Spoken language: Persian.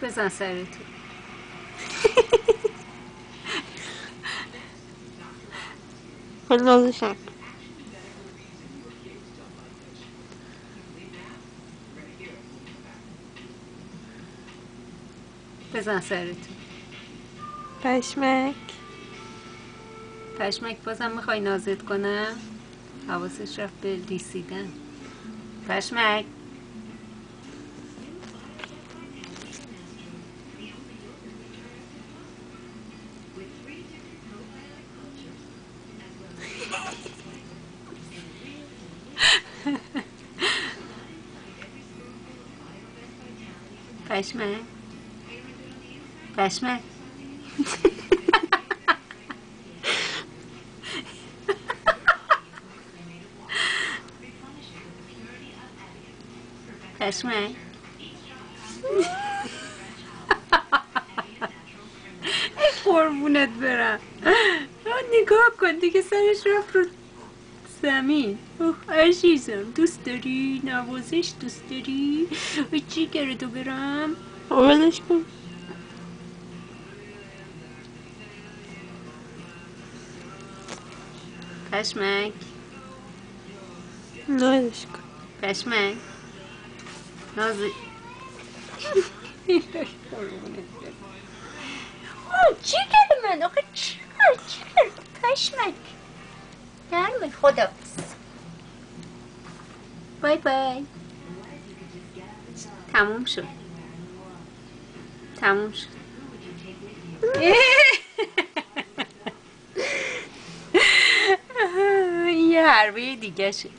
بزن سرتو. خلازشم بزن سرتو. پشمک پشمک بازم میخوای نازت کنم؟ حواسش رفت به لیسیدن. پشمک پشمک پشمک پشمک قربونت برم. نگاه کن دیگه سرش رفت رو زمین. اوه عزیزم دوست داری؟ نوازش دوست داری؟ چی گردو برم؟ ولش کن پشمک ولش کن پشمک نازی چی کرد من؟ آخه چی کرد؟ پشمک گرمه. خدا بای بای. تموم شد. تموم شد. یه حربه دیگه شد.